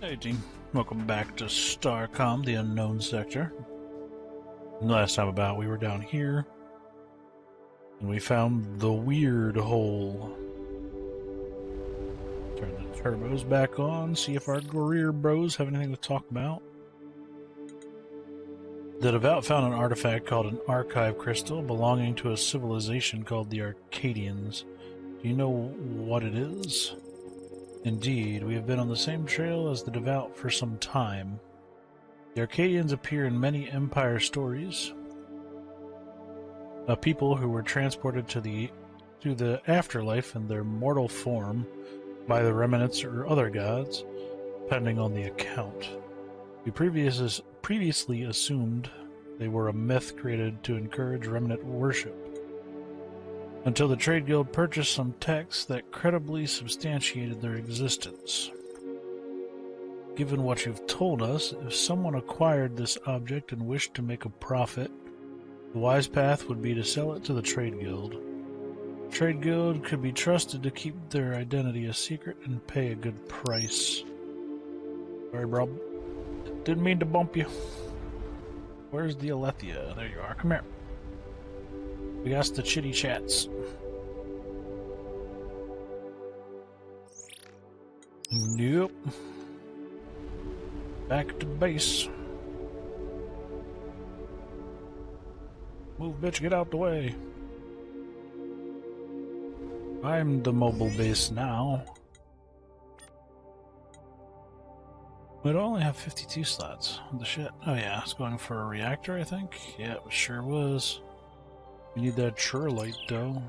Hey team, welcome back to Starcom, the unknown sector. Last time about we were down here and we found the weird hole. Turn the turbos back on, see if our career bros have anything to talk about. The Devout found an artifact called an archive crystal belonging to a civilization called the Arcadians. Do you know what it is? Indeed, we have been on the same trail as the Devout for some time. The Arcadians appear in many Empire stories. A people who were transported to the afterlife in their mortal form by the remnants or other gods, depending on the account. We previously assumed they were a myth created to encourage remnant worship, until the Trade Guild purchased some texts that credibly substantiated their existence. Given what you've told us, if someone acquired this object and wished to make a profit, the wise path would be to sell it to the Trade Guild. The Trade Guild could be trusted to keep their identity a secret and pay a good price. Sorry, bro. Didn't mean to bump you. Where's the Alethea? There you are. Come here. We got the chitty chats. Nope. Back to base. Move, bitch, get out the way. I'm the mobile base now. We'd only have 52 slots. What the shit? Oh yeah, it's going for a reactor, I think? Yeah, it sure was. We need that Trurlite, though.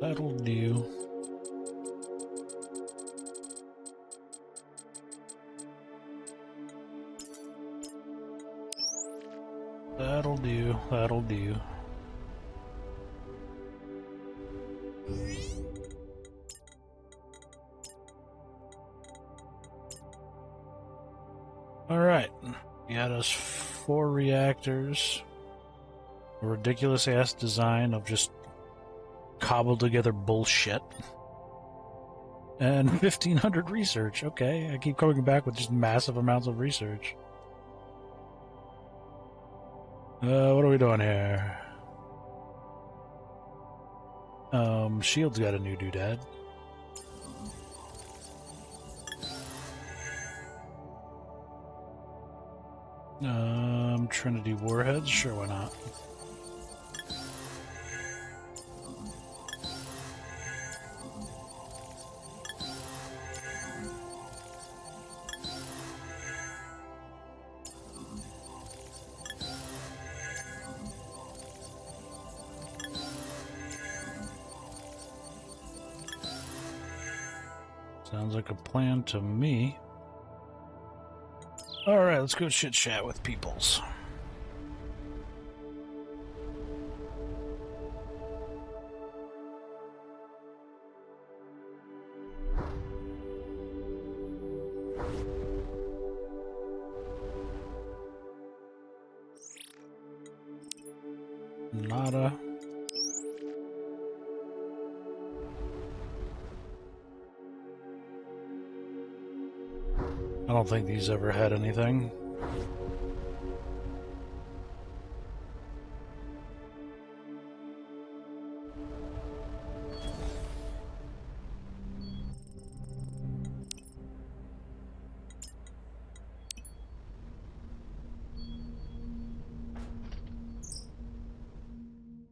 That'll do. That'll do. That'll do. Alright. We got us 4 reactors. A ridiculous ass design of just cobbled together bullshit. And 1,500 research. Okay, I keep coming back with just massive amounts of research. What are we doing here? Shield's got a new doodad. Trinity warheads? Sure, why not? Sounds like a plan to me. Alright, let's go chit chat with peoples. Nada. I don't think these ever had anything.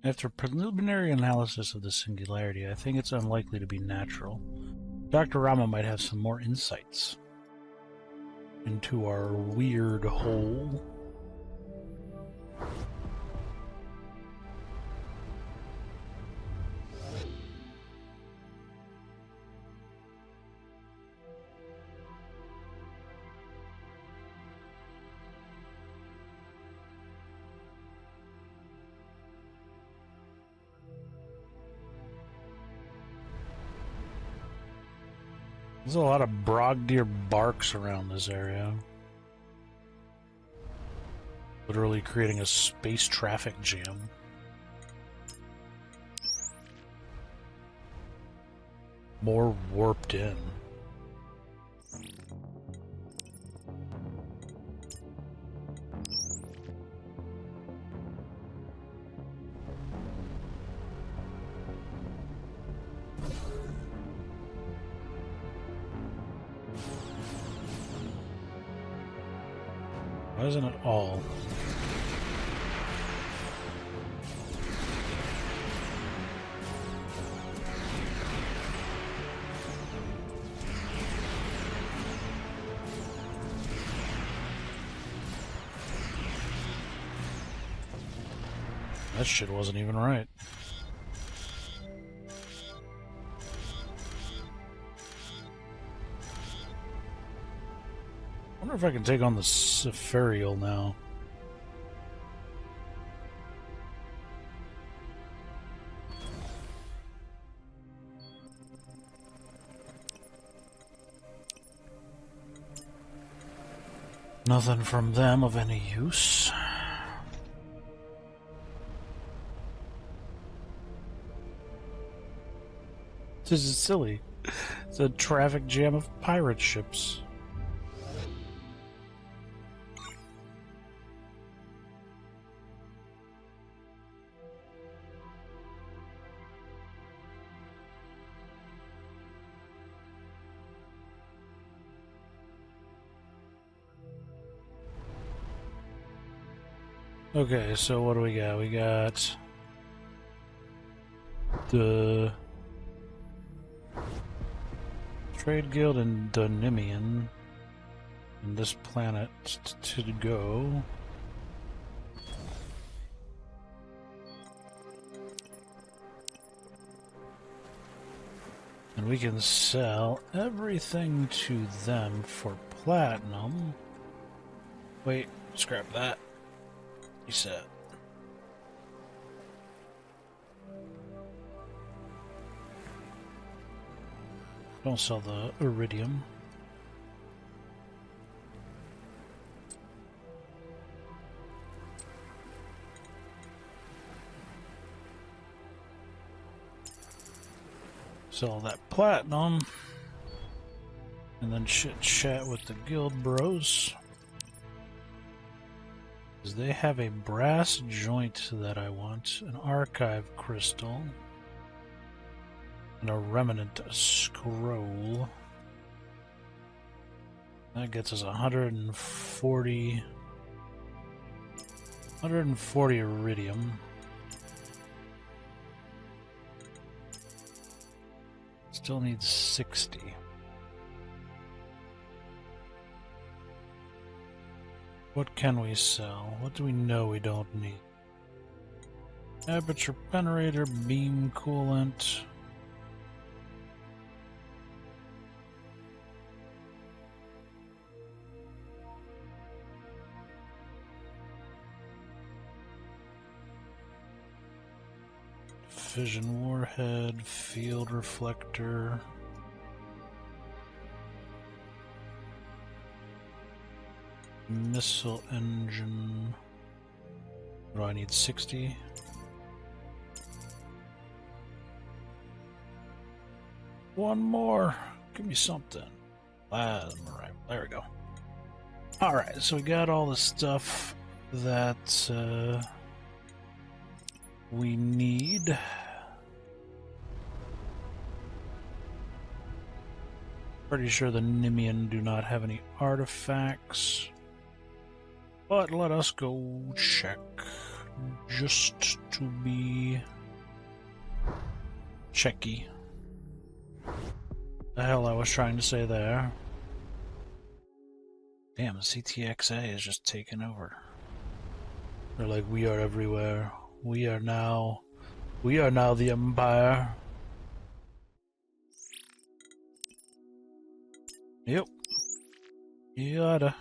After preliminary analysis of the singularity, I think it's unlikely to be natural. Dr. Rama might have some more insights into our weird hole. There's a lot of brogdeer barks around this area. Literally creating a space traffic jam. More warped in. Why isn't it all? That shit wasn't even right. I wonder if I can take on the Cepharial now. Nothing from them of any use. This is silly. It's a traffic jam of pirate ships. Okay, so what do we got? We got the Trade Guild and Donimian and this planet to go. And we can sell everything to them for platinum. Wait, scrap that. Reset. Don't sell the iridium. Sell that platinum. And then chat with the guild bros. They have a brass joint that I want, an archive crystal, and a remnant scroll. That gets us 140 iridium. Still needs 60. What can we sell? What do we know we don't need? Aperture penetrator, beam coolant. Fission warhead, field reflector. Missile engine. What do I need? 60? One more. Give me something. Right. There we go. Alright, so we got all the stuff that we need. Pretty sure the Nimian do not have any artifacts. But let us go check, just to be checky. The hell I was trying to say there. Damn, the CTXA is just taking over. They're like, we are everywhere. We are now the Empire. Yep. Yada.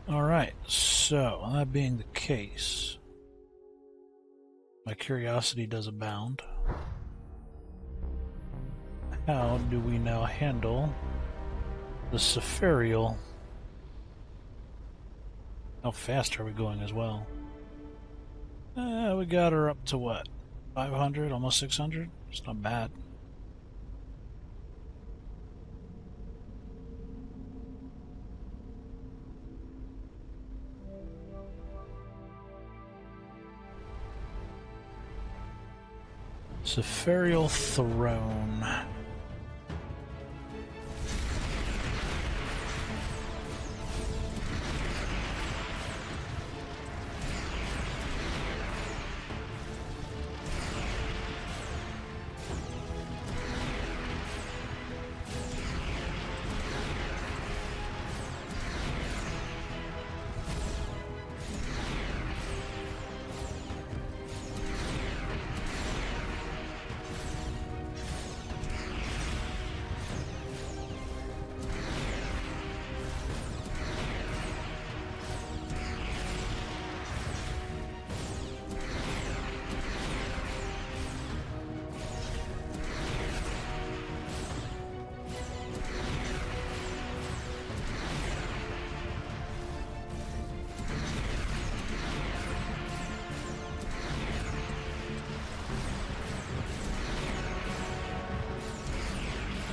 Alright, so, that being the case, my curiosity does abound. How do we now handle the Cepharial? How fast are we going as well? We got her up to what? 500, almost 600? It's not bad. Cepharial Throne.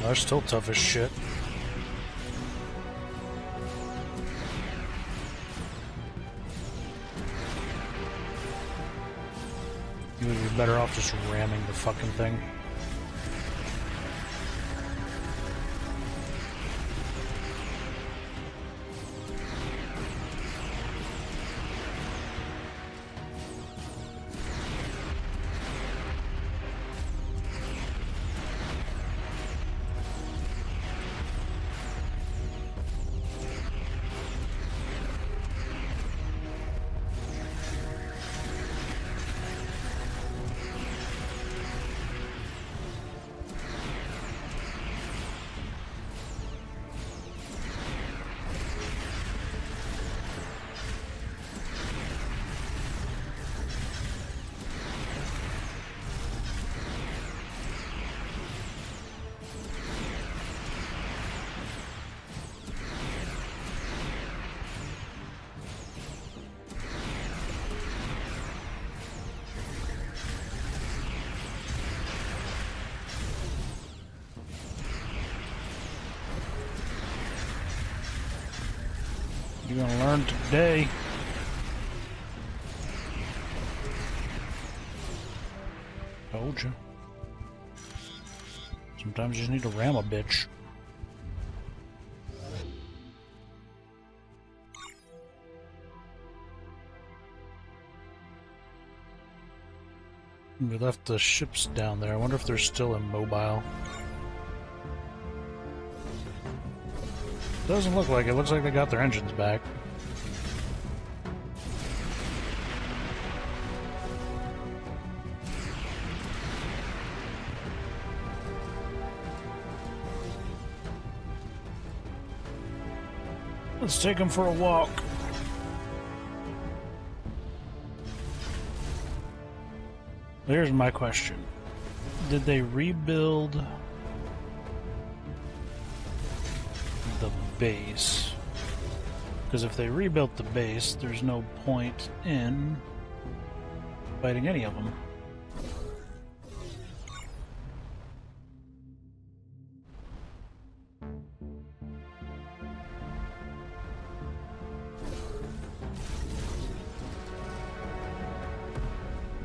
They're still tough as shit. You would be better off just ramming the fucking thing. You're gonna learn today. Told you. Sometimes you just need to ram a bitch. We left the ships down there. I wonder if they're still immobile. Doesn't look like it. Looks like they got their engines back. Let's take them for a walk. Here's my question. Did they rebuild the base? Because if they rebuilt the base, there's no point in fighting any of them.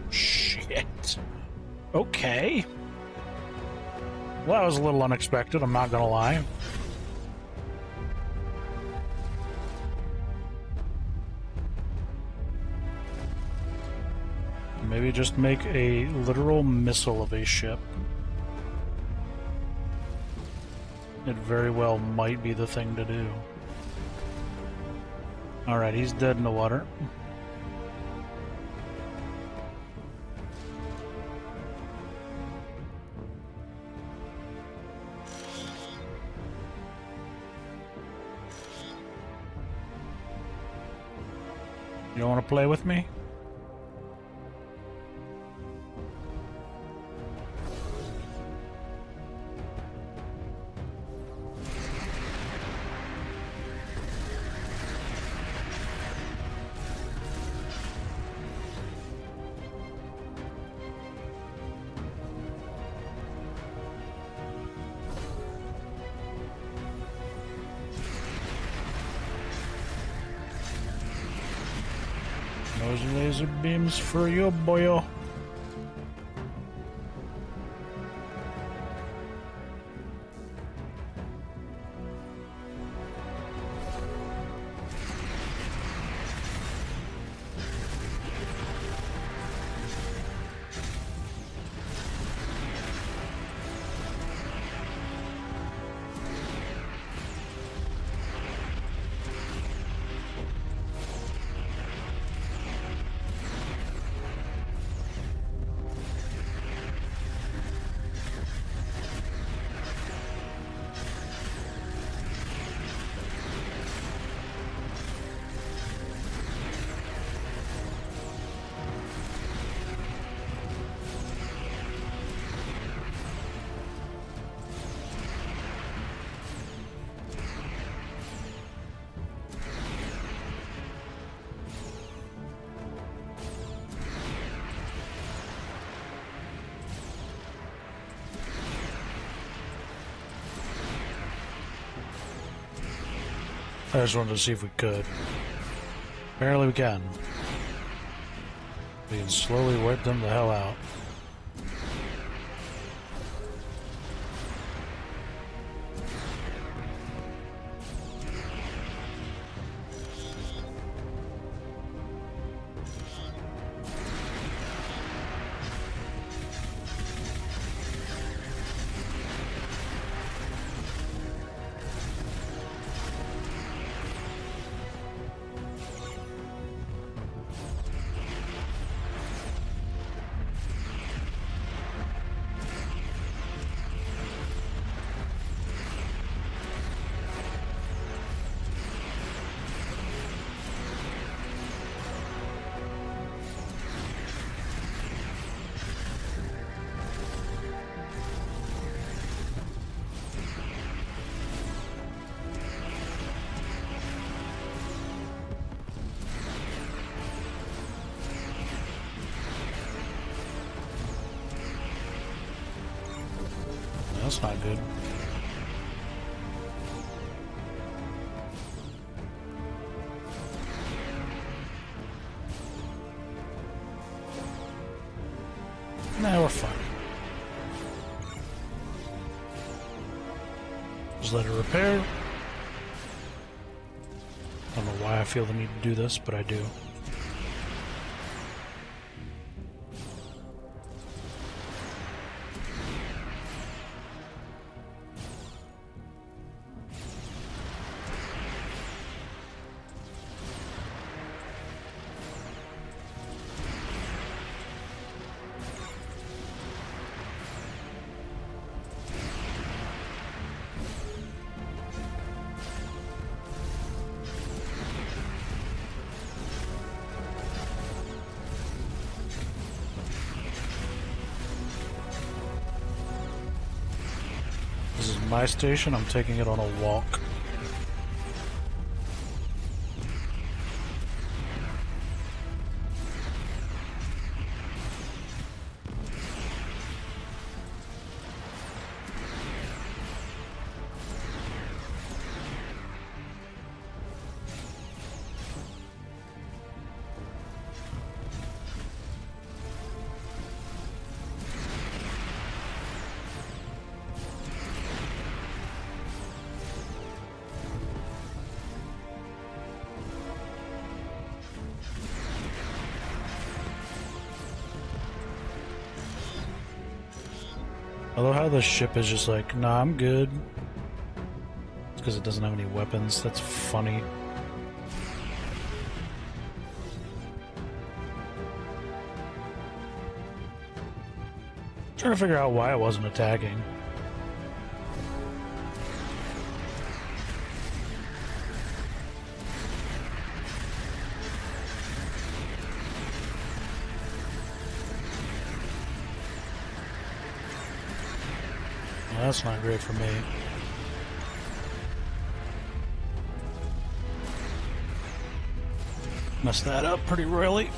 Shit. Okay. Well, that was a little unexpected, I'm not gonna lie. Maybe just make a literal missile of a ship. It very well might be the thing to do. Alright, he's dead in the water. You don't want to play with me? laser beams for you, boyo. I just wanted to see if we could. Apparently we can. We can slowly wipe them the hell out. That's not good. Nah, we're fine. Just let it repair. I don't know why I feel the need to do this, but I do. This is my station, I'm taking it on a walk. I love how the ship is just like, nah, I'm good. It's because it doesn't have any weapons. That's funny. Trying to figure out why it wasn't attacking. That's not great for me. Messed that up pretty royally.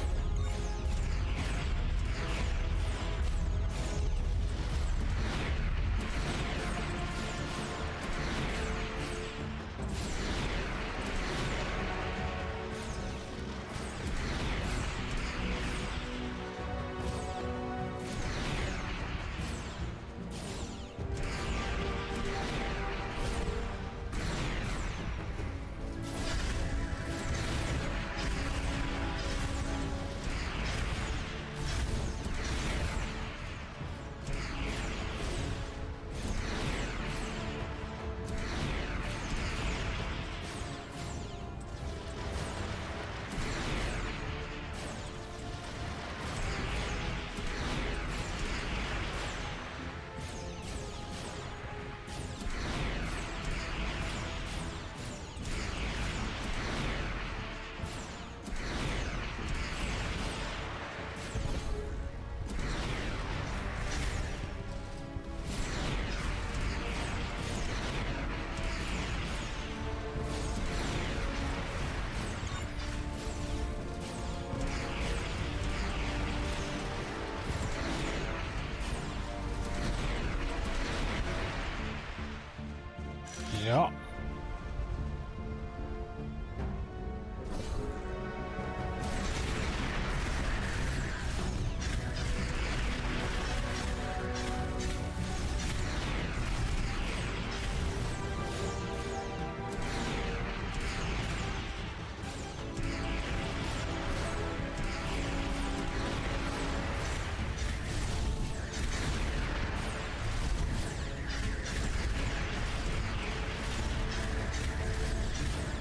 Yeah.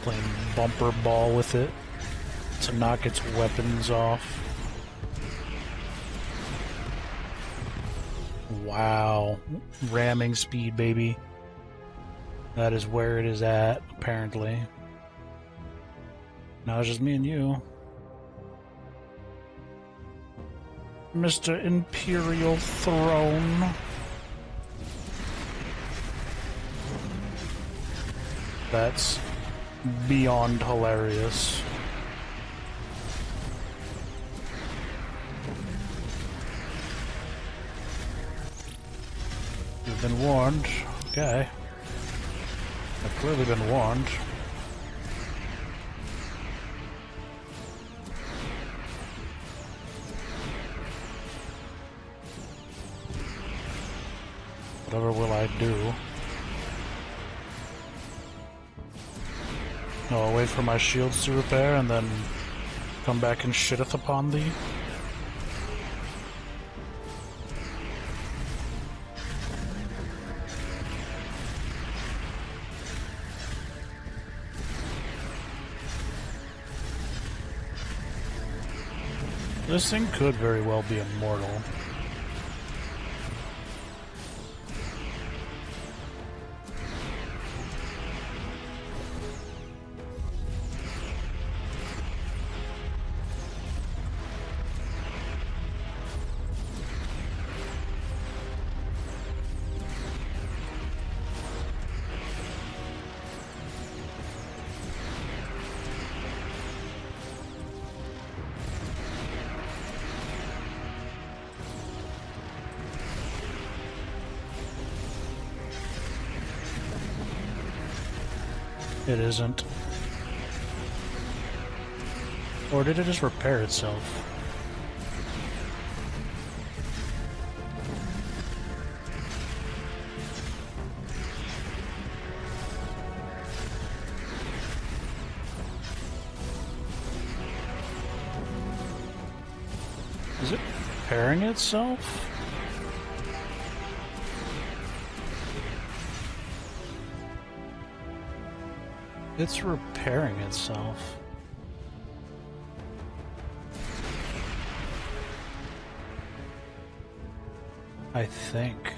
Playing bumper ball with it to knock its weapons off. Wow. Ramming speed, baby. That is where it is at, apparently. Now it's just me and you. Mr. Imperial Throne. That's beyond hilarious. You've been warned. Okay. I've clearly been warned. Whatever will I do? Oh, I'll wait for my shields to repair and then come back and shitteth upon thee. This thing could very well be immortal. It isn't. Or did it just repair itself? Is it repairing itself? It's repairing itself. I think.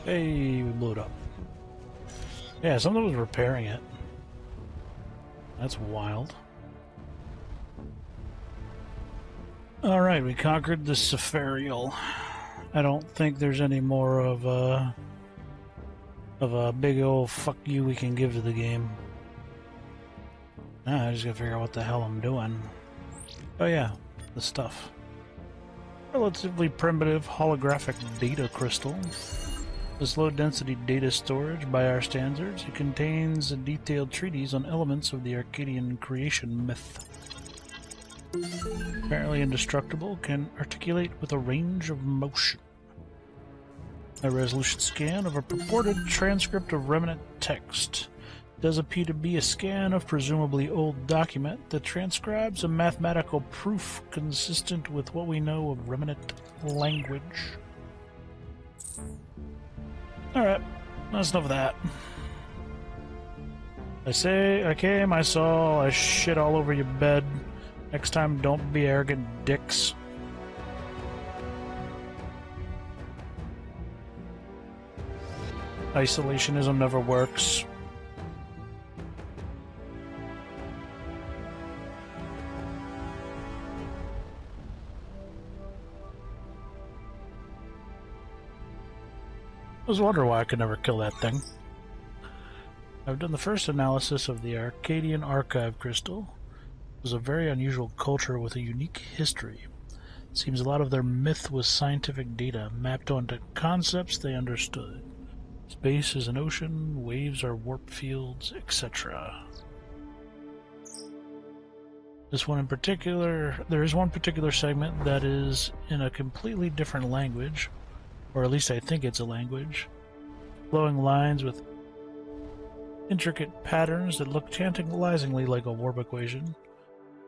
Hey, we blew it up. Yeah, something was repairing it. That's wild. Alright, we conquered the Sepharial. I don't think there's any more of a big old fuck you we can give to the game. Nah, I just gotta figure out what the hell I'm doing. Oh yeah, the stuff. Relatively primitive holographic data crystal. This low-density data storage, by our standards, it contains a detailed treatise on elements of the Arcadian creation myth. Apparently indestructible, can articulate with a range of motion. A resolution scan of a purported transcript of remnant text does appear to be a scan of presumably old document that transcribes a mathematical proof consistent with what we know of remnant language. Alright, that's enough of that. I came, I saw, I shit all over your bed, Next time, don't be arrogant dicks. Isolationism never works. I was wondering why I could never kill that thing. I've done the first analysis of the Arcadian archive crystal. It was a very unusual culture with a unique history. It seems a lot of their myth was scientific data mapped onto concepts they understood. Space is an ocean, waves are warp fields, etc. This one in particular, there is one particular segment that is in a completely different language, or at least I think it's a language. Flowing lines with intricate patterns that look tantalizingly like a warp equation,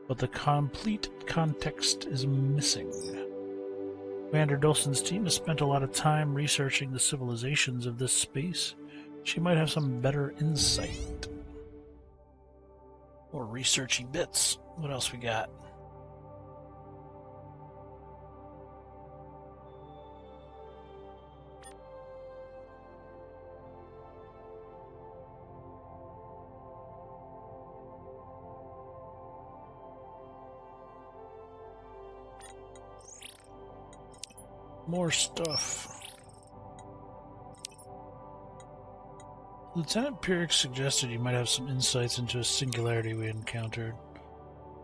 but the complete context is missing. Commander Dolson's team has spent a lot of time researching the civilizations of this space. She might have some better insight. Or researchy bits. What else we got? More stuff. Lieutenant Pyrrhic suggested you might have some insights into a singularity we encountered.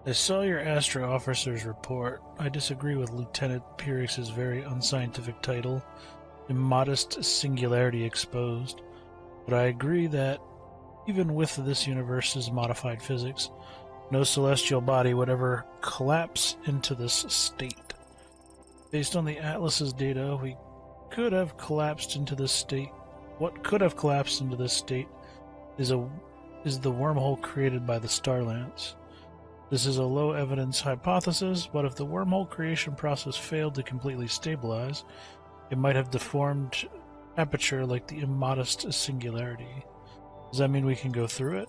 I saw your Astro officer's report. I disagree with Lieutenant Pyrrhic's very unscientific title, Immodest Singularity Exposed, but I agree that even with this universe's modified physics, no celestial body would ever collapse into this state. Based on the Atlas's data, we could have collapsed into this state. What could have collapsed into this state is the wormhole created by the Starlance. This is a low-evidence hypothesis, but if the wormhole creation process failed to completely stabilize, it might have deformed aperture like the immodest singularity. Does that mean we can go through it?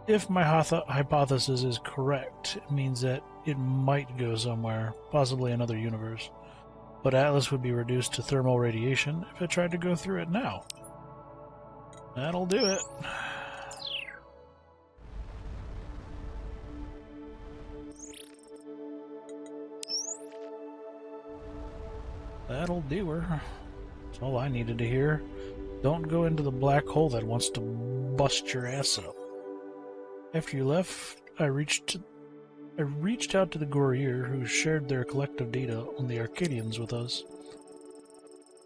If my hypothesis is correct, it means that it might go somewhere, possibly another universe. But Atlas would be reduced to thermal radiation if it tried to go through it now. That'll do it. That'll do her. That's all I needed to hear. Don't go into the black hole that wants to bust your ass up. After you left, I reached out to the Gorir, who shared their collective data on the Arcadians with us.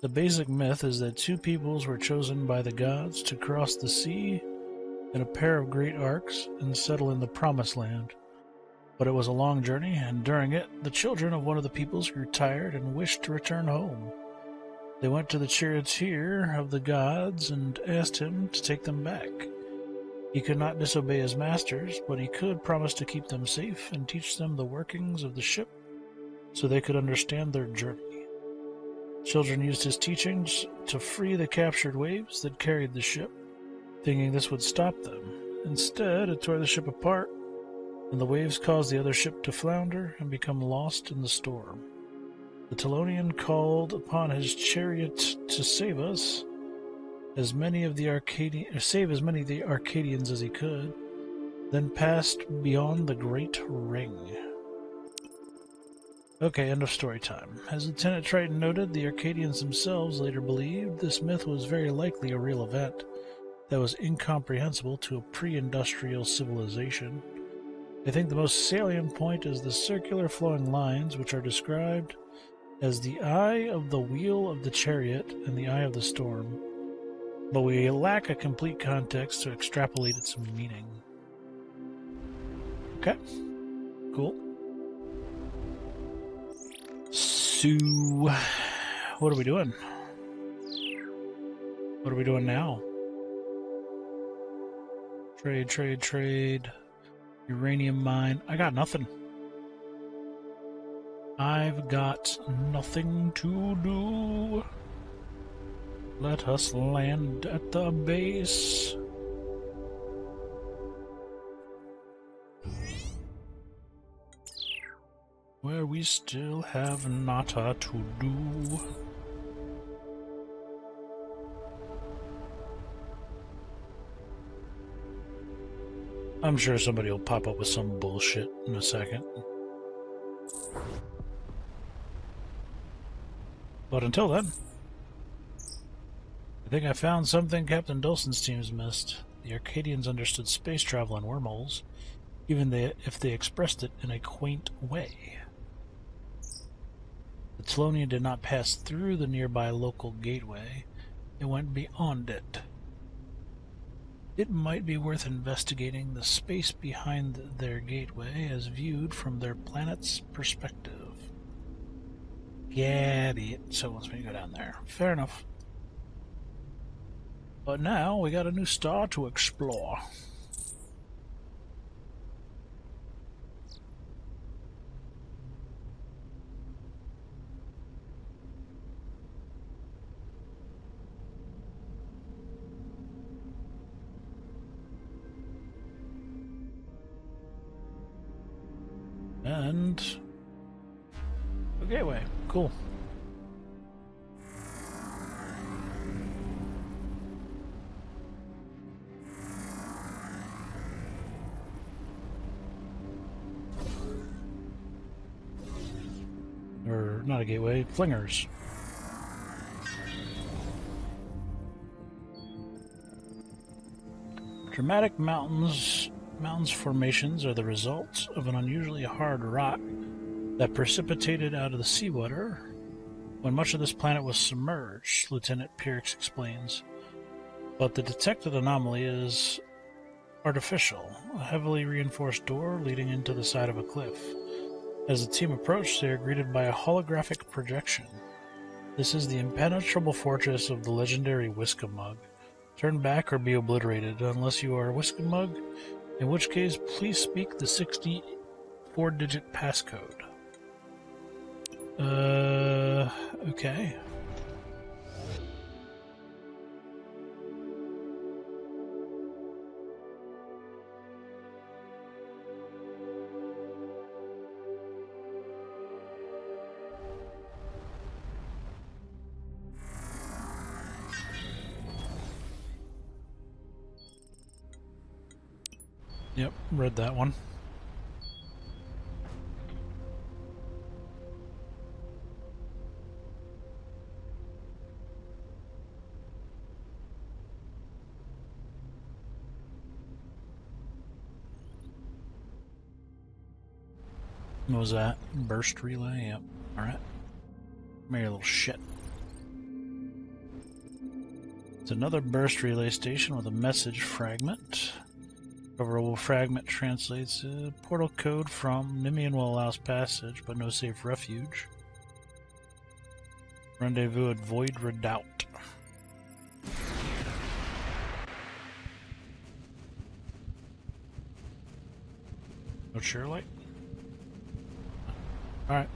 The basic myth is that two peoples were chosen by the gods to cross the sea in a pair of great arcs and settle in the Promised Land. But it was a long journey, and during it, the children of one of the peoples grew tired and wished to return home. They went to the charioteer of the gods and asked him to take them back. He could not disobey his masters, but he could promise to keep them safe and teach them the workings of the ship so they could understand their journey. Children used his teachings to free the captured waves that carried the ship, thinking this would stop them. Instead, it tore the ship apart, and the waves caused the other ship to flounder and become lost in the storm. The Telonian called upon his chariot to save us, as many of the Arcadians as he could, then passed beyond the Great Ring. Okay, end of story time. As Lieutenant Triton noted, the Arcadians themselves later believed this myth was very likely a real event that was incomprehensible to a pre-industrial civilization. I think the most salient point is the circular flowing lines, which are described as the eye of the wheel of the chariot and the eye of the storm, but we lack a complete context to extrapolate its meaning. Okay, cool. So, what are we doing? What are we doing now? Trade. Uranium mine. I got nothing. I've got nothing to do. Let us land at the base. Where we still have nada to do. I'm sure somebody will pop up with some bullshit in a second. But until then, I think I found something Captain Dulcin's team's missed. The Arcadians understood space travel and wormholes, even if they expressed it in a quaint way. The Tlonian did not pass through the nearby local gateway, it went beyond it. It might be worth investigating the space behind their gateway as viewed from their planet's perspective. Get it. So it wants me to go down there. Fair enough. But now we got a new star to explore. And a gateway. Cool. Or not a gateway, flingers. Dramatic mountains formations are the result of an unusually hard rock that precipitated out of the seawater when much of this planet was submerged, Lieutenant Pierce explains. But the detected anomaly is artificial, a heavily reinforced door leading into the side of a cliff. As the team approached, they are greeted by a holographic projection. This is the impenetrable fortress of the legendary Wiskamug. Turn back or be obliterated, unless you are a Wiskamug, in which case please speak the 64-digit passcode. Okay. Yep, read that one. What was that? Burst relay? Yep. Alright. Come here, little shit. It's another burst relay station with a message fragment. Overall fragment translates a portal code from Nimian will allow passage, but no safe refuge. Rendezvous at Void Redoubt. No share light? Alright.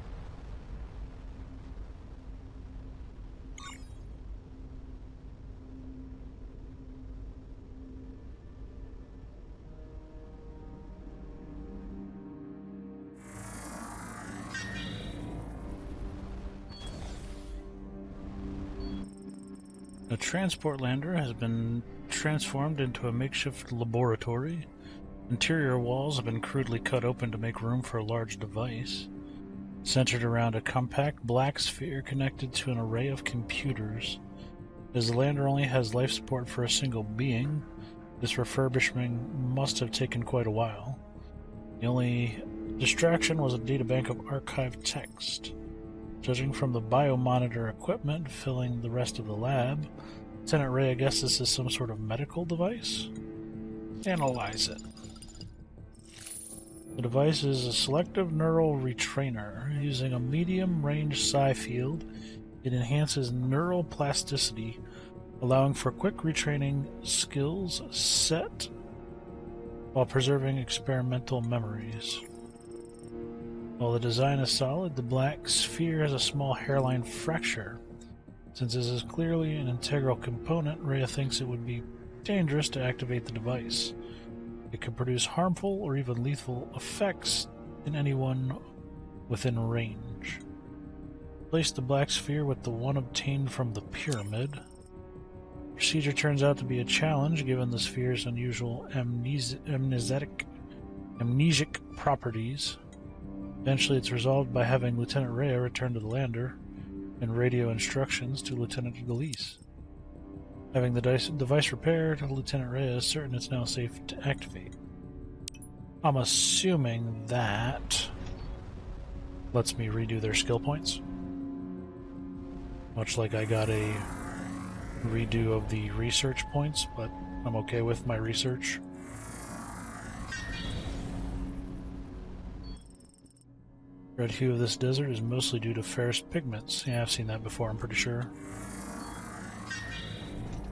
The transport lander has been transformed into a makeshift laboratory. Interior walls have been crudely cut open to make room for a large device, centered around a compact black sphere connected to an array of computers. As the lander only has life support for a single being, this refurbishment must have taken quite a while. The only distraction was a databank of archived text. Judging from the biomonitor equipment filling the rest of the lab, Lieutenant Ray guesses this is some sort of medical device. Analyze it. The device is a selective neural retrainer. Using a medium-range psi field, it enhances neural plasticity, allowing for quick retraining skills set while preserving experimental memories. While the design is solid, the black sphere has a small hairline fracture. Since this is clearly an integral component, Rhea thinks it would be dangerous to activate the device. It could produce harmful or even lethal effects in anyone within range. Place the black sphere with the one obtained from the pyramid. Procedure turns out to be a challenge given the sphere's unusual amnesic properties. Eventually it's resolved by having Lieutenant Rhea return to the lander and radio instructions to Lieutenant Galise. Having the device repaired, Lieutenant Rhea is certain it's now safe to activate. I'm assuming that lets me redo their skill points. Much like I got a redo of the research points, but I'm okay with my research. Red hue of this desert is mostly due to ferrous pigments. Yeah, I've seen that before, I'm pretty sure.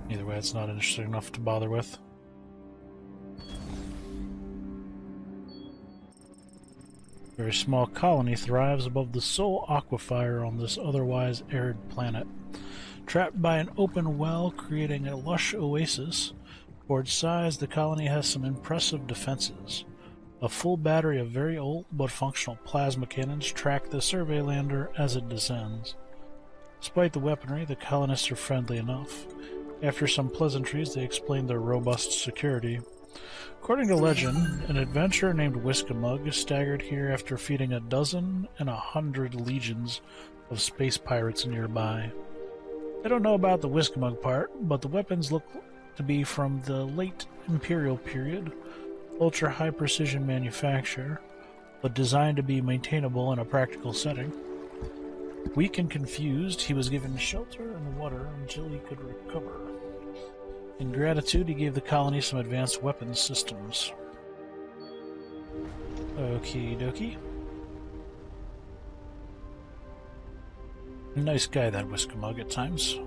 Either way, it's not interesting enough to bother with. A very small colony thrives above the sole aquifer on this otherwise arid planet. Trapped by an open well creating a lush oasis, for its size, the colony has some impressive defenses. A full battery of very old but functional plasma cannons track the survey lander as it descends. Despite the weaponry, the colonists are friendly enough. After some pleasantries, they explain their robust security. According to legend, an adventurer named Wiskamug staggered here after feeding 100 legions of space pirates nearby. I don't know about the Wiskamug part, but the weapons look to be from the late Imperial period, ultra-high precision manufacture, but designed to be maintainable in a practical setting. Weak and confused, he was given shelter and water until he could recover. In gratitude, he gave the colony some advanced weapons systems. Okie dokie. Nice guy, that Wiskamug, at times.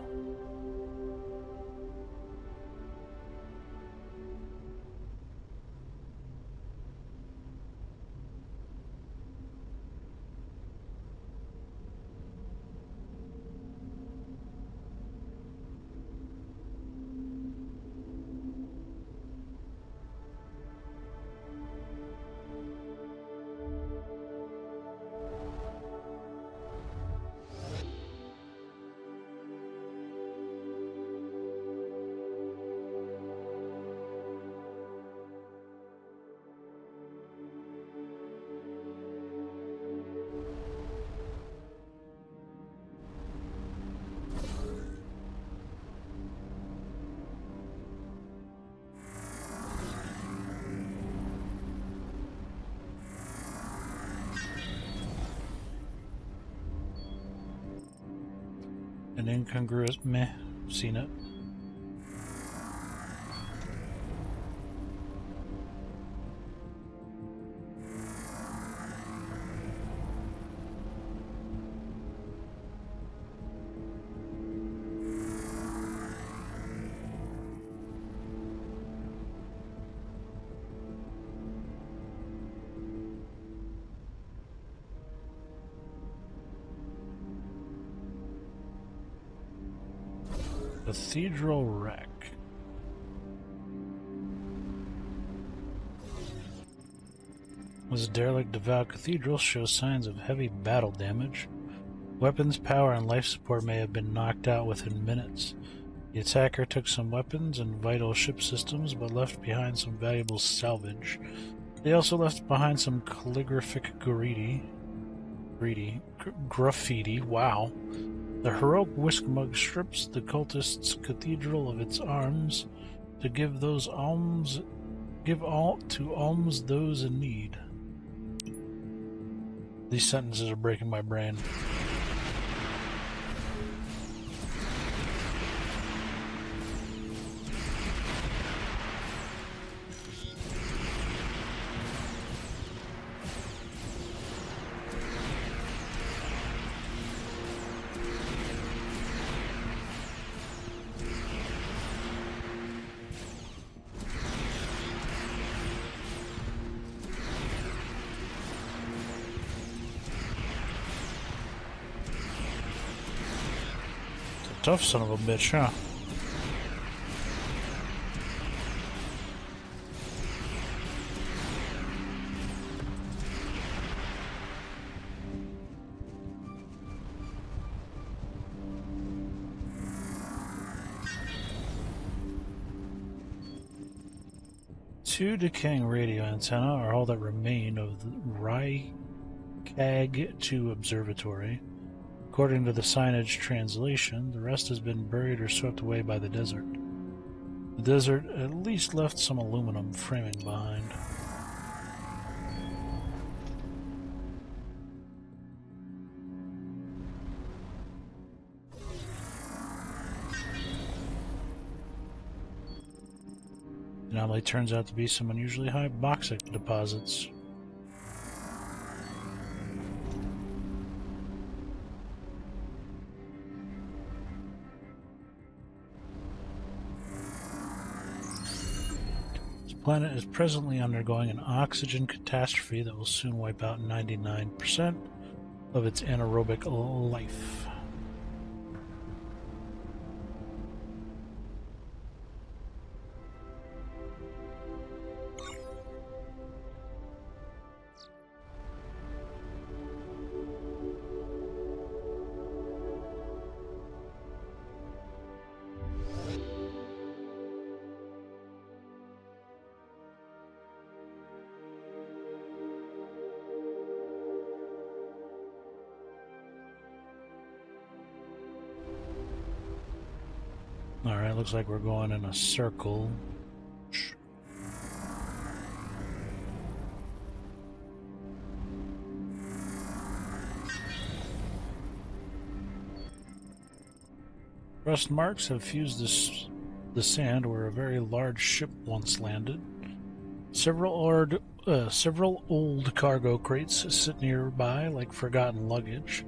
An incongruous meh, seen it. Cathedral wreck. This derelict devout cathedral shows signs of heavy battle damage. Weapons, power, and life support may have been knocked out within minutes. The attacker took some weapons and vital ship systems, but left behind some valuable salvage. They also left behind some calligraphic graffiti. Wow. The heroic Wiskamug strips the cultists' cathedral of its arms to give alms those in need. These sentences are breaking my brain. Tough son of a bitch, huh? 2 decaying radio antennae are all that remain of the Rycag-2 observatory. According to the signage translation, the rest has been buried or swept away by the desert. The desert at least left some aluminum framing behind. The anomaly turns out to be some unusually high bauxite deposits. This planet is presently undergoing an oxygen catastrophe that will soon wipe out 99% of its anaerobic life. Alright, looks like we're going in a circle. Rust marks have fused the sand where a very large ship once landed. Several old cargo crates sit nearby like forgotten luggage.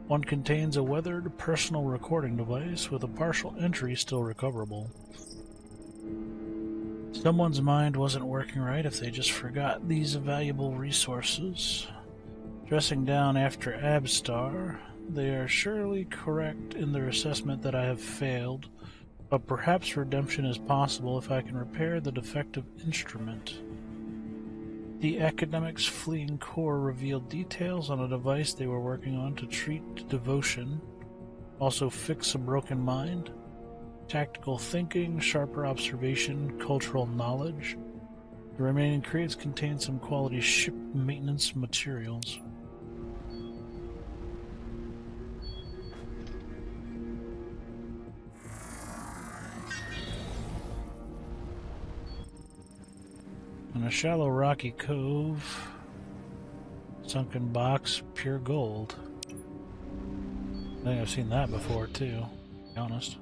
One contains a weathered personal recording device with a partial entry still recoverable. Someone's mind wasn't working right if they just forgot these valuable resources. Dressing down after Abstar, they are surely correct in their assessment that I have failed, but perhaps redemption is possible if I can repair the defective instrument. The academic's fleeing core revealed details on a device they were working on to treat devotion, also fix a broken mind, tactical thinking, sharper observation, cultural knowledge. The remaining crates contain some quality ship maintenance materials. In a shallow rocky cove, sunken box, pure gold. I think I've seen that before too, to be honest.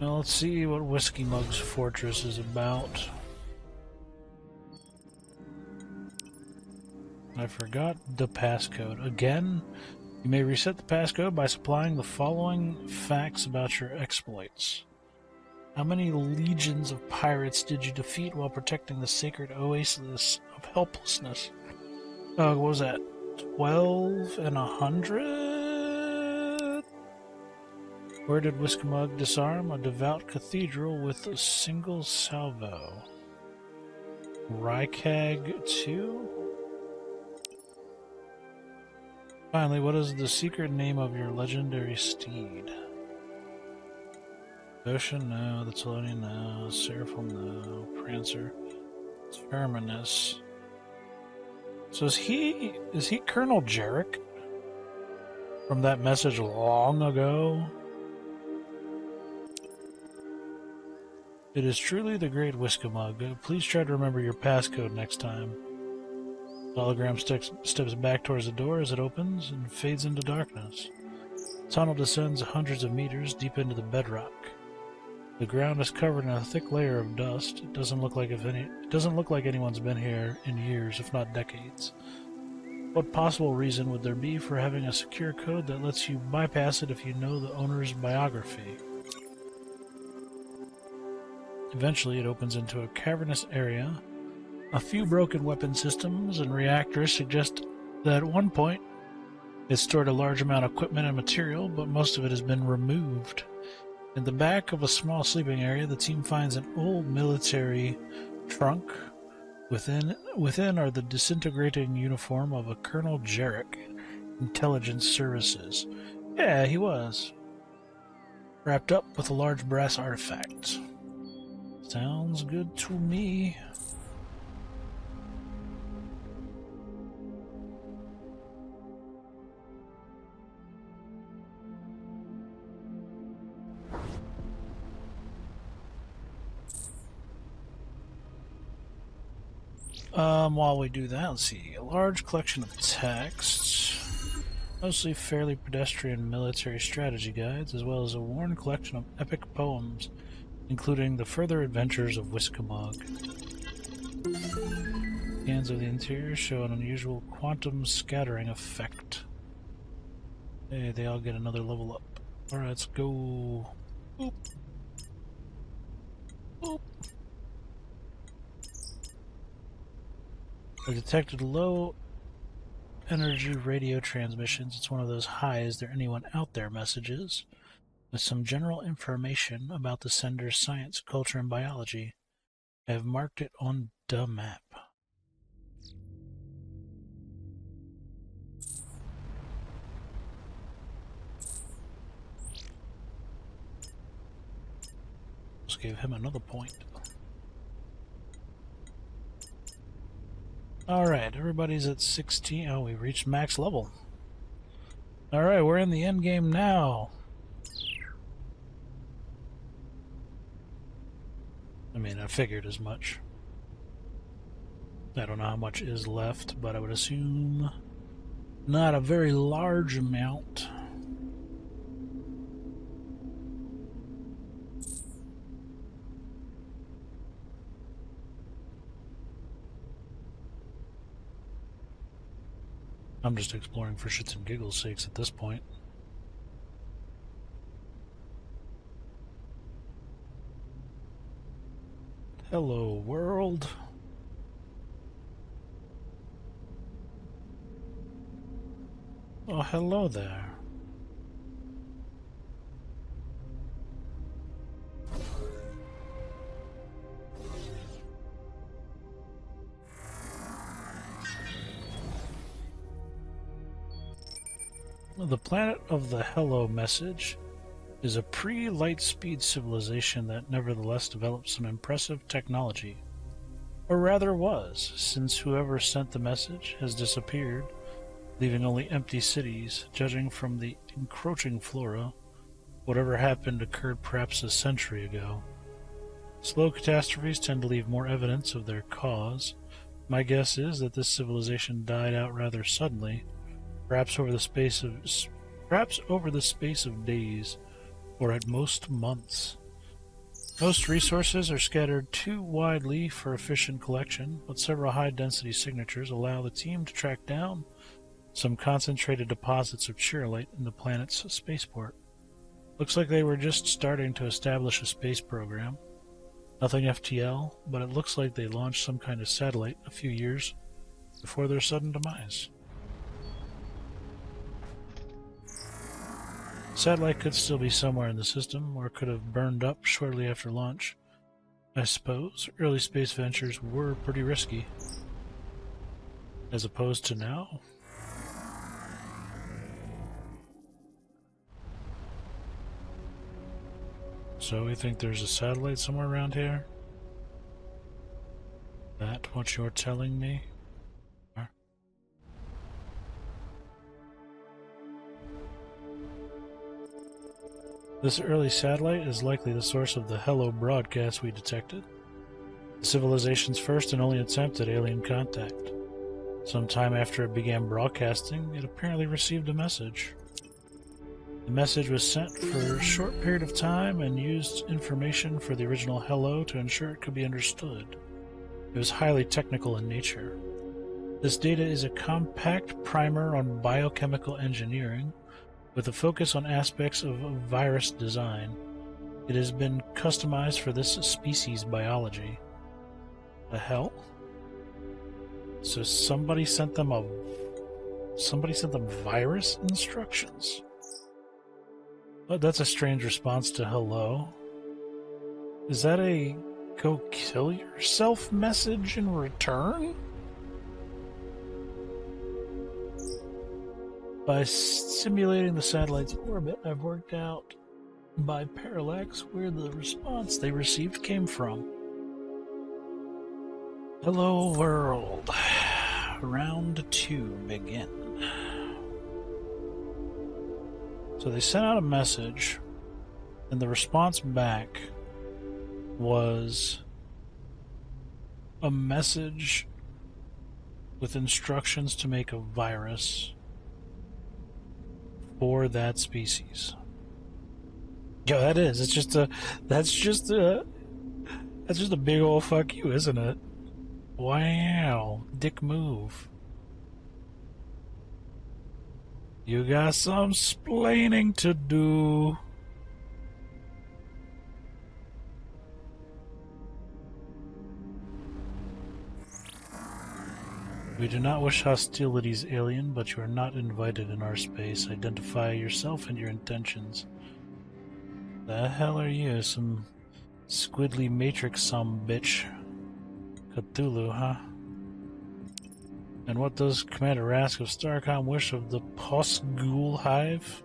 Now let's see what Wiskamug's fortress is about. I forgot the passcode. Again, you may reset the passcode by supplying the following facts about your exploits. How many legions of pirates did you defeat while protecting the sacred oasis of helplessness? What was that? 12 and 100? Where did Wiskamug disarm a devout cathedral with a single salvo? Rycag 2? Finally, what is the secret name of your legendary steed? Ocean, no. The Telonian, no. Seraphim, no. Prancer. Terminus. So is he Colonel Jarek? From that message long ago? It is truly the great Wiskamug. Please try to remember your passcode next time. The hologram steps back towards the door as it opens and fades into darkness. The tunnel descends hundreds of meters deep into the bedrock. The ground is covered in a thick layer of dust. It doesn't look like anyone's been here in years, if not decades. What possible reason would there be for having a secure code that lets you bypass it if you know the owner's biography? Eventually, it opens into a cavernous area. A few broken weapon systems and reactors suggest that at one point it stored a large amount of equipment and material, but most of it has been removed. In the back of a small sleeping area, the team finds an old military trunk Within are the disintegrating uniform of a Colonel Jarek, Intelligence Services. Yeah, he was. Wrapped up with a large brass artifact. Sounds good to me. While we do that, let's see. A large collection of texts, mostly fairly pedestrian military strategy guides, as well as a worn collection of epic poems, including The Further Adventures of Wiskamug. Scans of the interior show an unusual quantum scattering effect. Hey, they all get another level up. Alright, let's go. Boop. Boop. I detected low energy radio transmissions. It's one of those "Hi, is there anyone out there" messages, with some general information about the sender's science, culture, and biology. I have marked it on the map. Let's give him another point. Alright, everybody's at 16. Oh, we reached max level. Alright, we're in the end game now. I mean, I figured as much. I don't know how much is left, but I would assume not a very large amount. I'm just exploring for shits and giggles sakes at this point. Hello, world. Oh, hello there. The planet of the Hello message is a pre-light-speed civilization that nevertheless developed some impressive technology. Or rather was, since whoever sent the message has disappeared, leaving only empty cities. Judging from the encroaching flora, whatever happened occurred perhaps a century ago. Slow catastrophes tend to leave more evidence of their cause. My guess is that this civilization died out rather suddenly, perhaps over the space of days, or at most months. Most resources are scattered too widely for efficient collection, but several high-density signatures allow the team to track down some concentrated deposits of chirolite in the planet's spaceport. Looks like they were just starting to establish a space program. Nothing FTL, but it looks like they launched some kind of satellite a few years before their sudden demise. Satellite could still be somewhere in the system, or could have burned up shortly after launch. I suppose early space ventures were pretty risky, as opposed to now. So we think there's a satellite somewhere around here? That what you're telling me? This early satellite is likely the source of the Hello broadcast we detected. The civilization's first and only attempt at alien contact. Sometime after it began broadcasting, it apparently received a message. The message was sent for a short period of time and used information for the original Hello to ensure it could be understood. It was highly technical in nature. This data is a compact primer on biochemical engineering, with a focus on aspects of virus design. It has been customized for this species' biology. The hell? So somebody sent them virus instructions? But that's a strange response to hello. Is that a go kill yourself message in return? By simulating the satellite's orbit, I've worked out by parallax where the response they received came from. Hello world. Round 2 begin. So they sent out a message, and the response back was a message with instructions to make a virus for that species. Yeah, that is. It's just a. That's just a big old fuck you, isn't it? Wow, dick move. You got some splaining to do. We do not wish hostilities, alien, but you are not invited in our space. Identify yourself and your intentions. The hell are you? Some squiddly matrix bitch. Cthulhu, huh? And what does Commander Rask of Starcom wish of the Posgul Hive?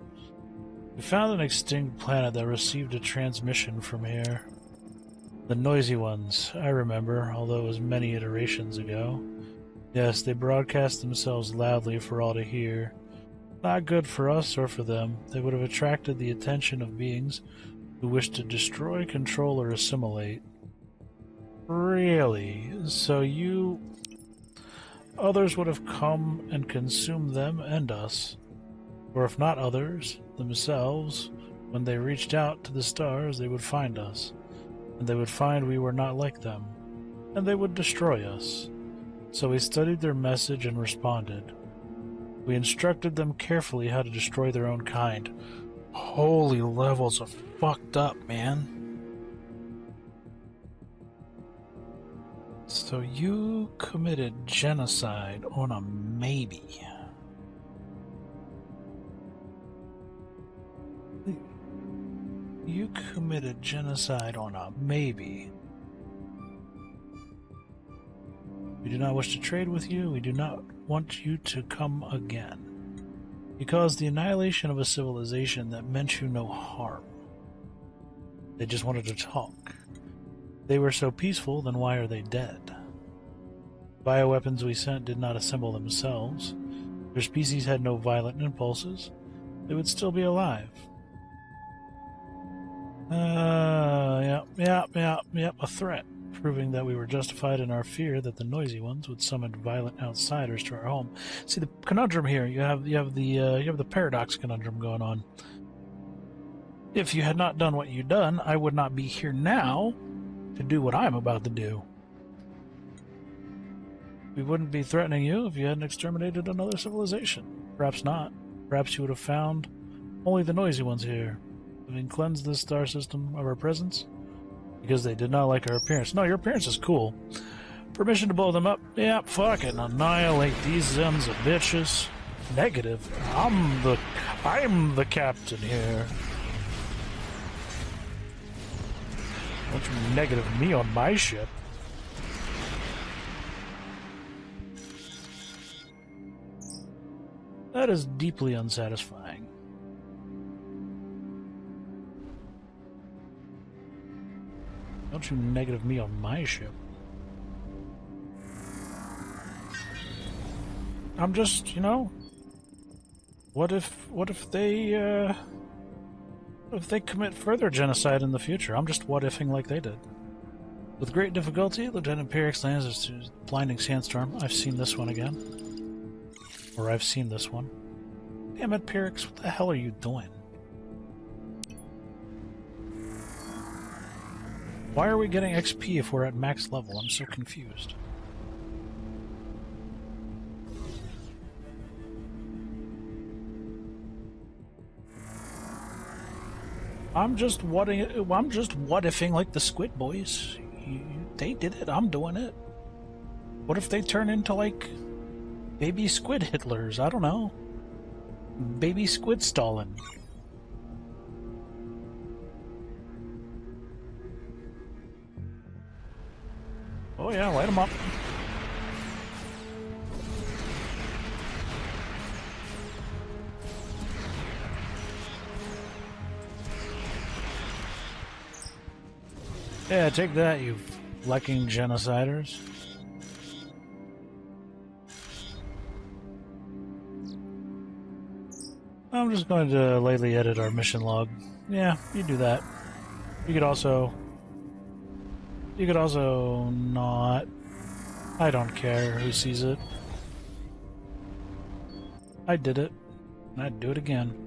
We found an extinct planet that received a transmission from here. The noisy ones, I remember, although it was many iterations ago. Yes, they broadcast themselves loudly for all to hear. Not good for us or for them. They would have attracted the attention of beings who wish to destroy, control, or assimilate. Really? So you... Others would have come and consumed them and us. Or if not others, themselves, when they reached out to the stars, they would find us. And they would find we were not like them. And they would destroy us. So we studied their message and responded. We instructed them carefully how to destroy their own kind. Holy levels of fucked up, man. So you committed genocide on a maybe. You committed genocide on a maybe. We do not wish to trade with you. We do not want you to come again. You caused the annihilation of a civilization that meant you no harm. They just wanted to talk. They were so peaceful, then why are they dead? Bioweapons we sent did not assemble themselves. Their species had no violent impulses. They would still be alive. Yep, a threat. Proving that we were justified in our fear that the noisy ones would summon violent outsiders to our home. See, the conundrum here, you have the paradox conundrum going on. If you had not done what you've done, I would not be here now to do what I'm about to do. We wouldn't be threatening you if you hadn't exterminated another civilization. Perhaps not. Perhaps you would have found only the noisy ones here, having cleansed this star system of our presence. Because they did not like our appearance. No, your appearance is cool. Permission to blow them up? Yeah, fuck it. Annihilate these sons of bitches. Negative. I'm the captain here. Don't you negative me on my ship. That is deeply unsatisfying. Don't you negative me on my ship. I'm just, you know, what if they commit further genocide in the future? I'm just what-ifing like they did. With great difficulty, Lieutenant Pyrrhix lands to blinding sandstorm. I've seen this one again. Or I've seen this one. Damn it, Pyrrhix, what the hell are you doing? Why are we getting XP if we're at max level? I'm so confused. I'm just what-ifing like the Squid Boys. They did it. I'm doing it. What if they turn into like baby squid Hitlers? I don't know. Baby squid Stalin. Oh yeah, light them up. Yeah, take that, you flecking genociders. I'm just going to lightly edit our mission log. Yeah, you do that. You could also not. I don't care who sees it. I did it, and I'd do it again.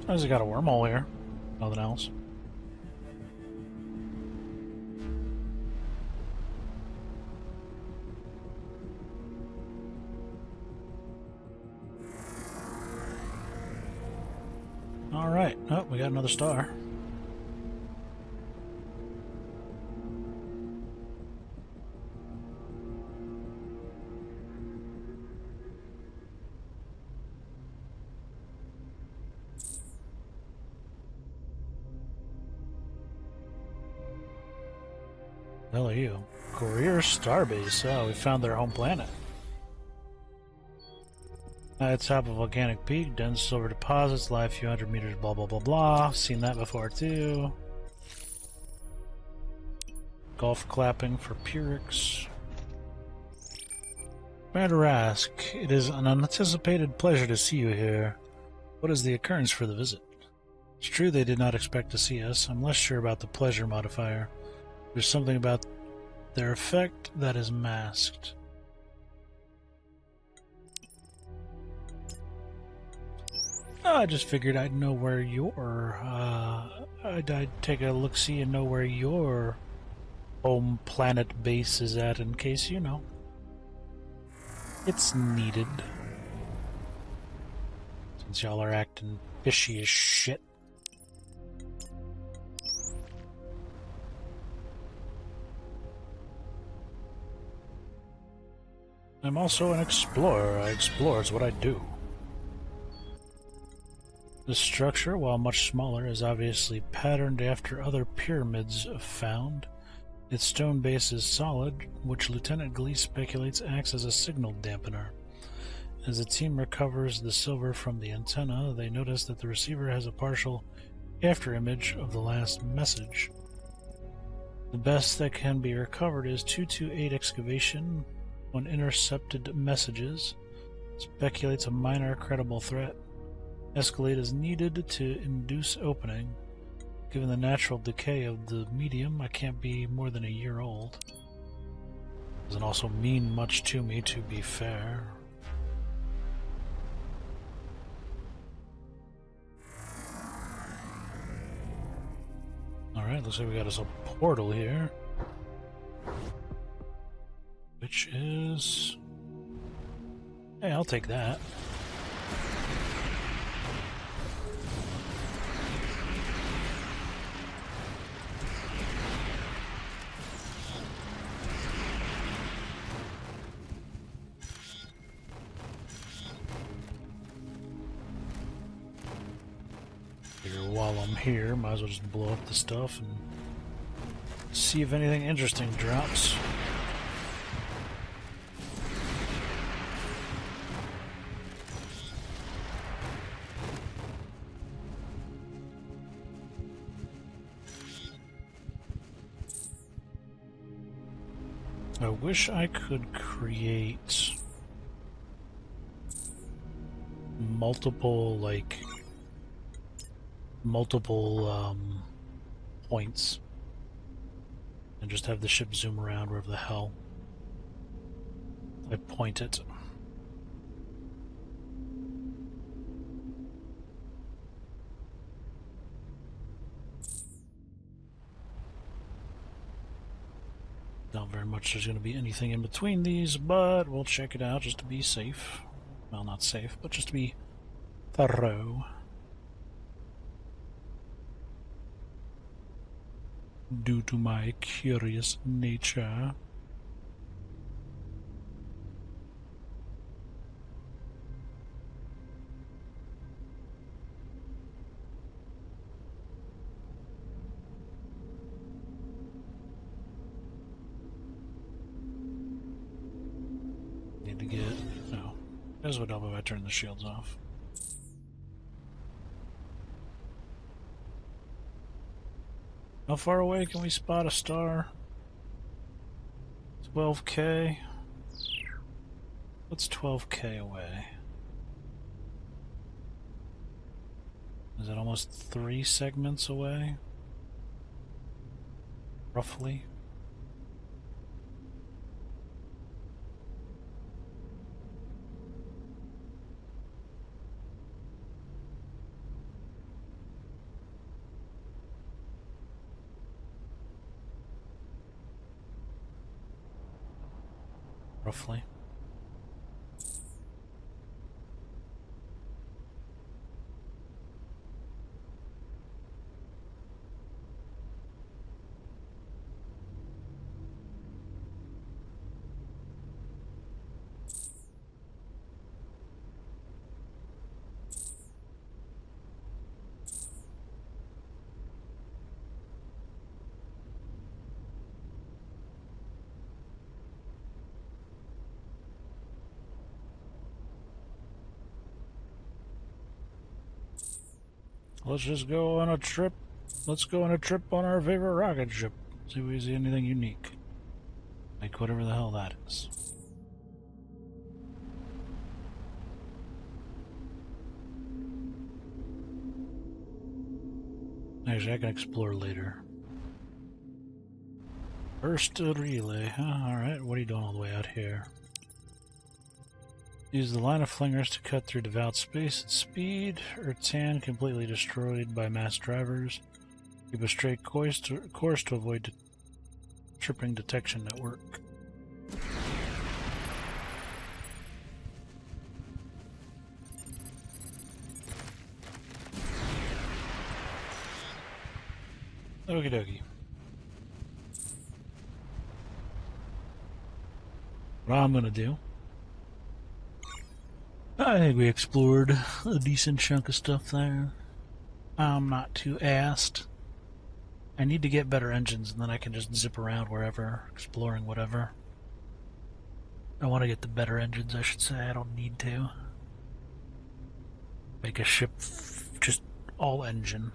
I just got a wormhole here. Nothing else. Alright. Oh, we got another star. The hell are you? Career Starbase. Oh, we found their home planet. At the top of volcanic peak, dense silver deposits lie a few hundred meters, blah blah blah blah. Seen that before too. Golf clapping for Pyrrhix. Commander Rask, it is an unanticipated pleasure to see you here. What is the occurrence for the visit? It's true they did not expect to see us. I'm less sure about the pleasure modifier. There's something about their effect that is masked. Oh, I just figured I'd know where your I'd take a look-see and know where your home planet base is at in case, you know, it's needed. Since y'all are acting fishy as shit. I'm also an explorer. I explore is what I do. The structure, while much smaller, is obviously patterned after other pyramids found. Its stone base is solid, which Lieutenant Glee speculates acts as a signal dampener. As the team recovers the silver from the antenna, they notice that the receiver has a partial afterimage of the last message. The best that can be recovered is 228 excavation on intercepted messages. Speculates a minor credible threat. Escalate is needed to induce opening. Given the natural decay of the medium, I can't be more than a year old. Doesn't also mean much to me, to be fair. Alright, looks like we got us a portal here. Which is... Hey, I'll take that. While I'm here, might as well just blow up the stuff and see if anything interesting drops. I wish I could create multiple, points and just have the ship zoom around wherever the hell I point it. Not very much there's going to be anything in between these, but we'll check it out just to be safe. Well, not safe, but just to be thorough. due to my curious nature. Need to get... no. This would help if I turn the shields off. How far away can we spot a star? 12K? What's 12K away? Is it almost 3 segments away? Roughly? Roughly. Let's just go on a trip. Let's go on a trip on our favorite rocket ship. See if we see anything unique. Like whatever the hell that is. Actually, I can explore later. First relay, huh? Alright, what are you doing all the way out here? Use the line of flingers to cut through devout space at speed. Earth's hand completely destroyed by mass drivers. Keep a straight course to avoid tripping detection network. Okie dokie. What I'm gonna do, I think we explored a decent chunk of stuff there. I'm not too assed. I need to get better engines and then I can just zip around wherever, exploring whatever. I want to get the better engines, I should say. I don't need to. Make a ship just all engine.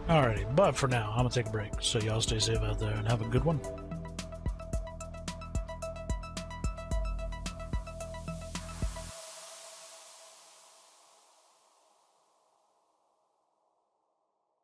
Alrighty, but for now, I'm gonna take a break. So y'all stay safe out there and have a good one.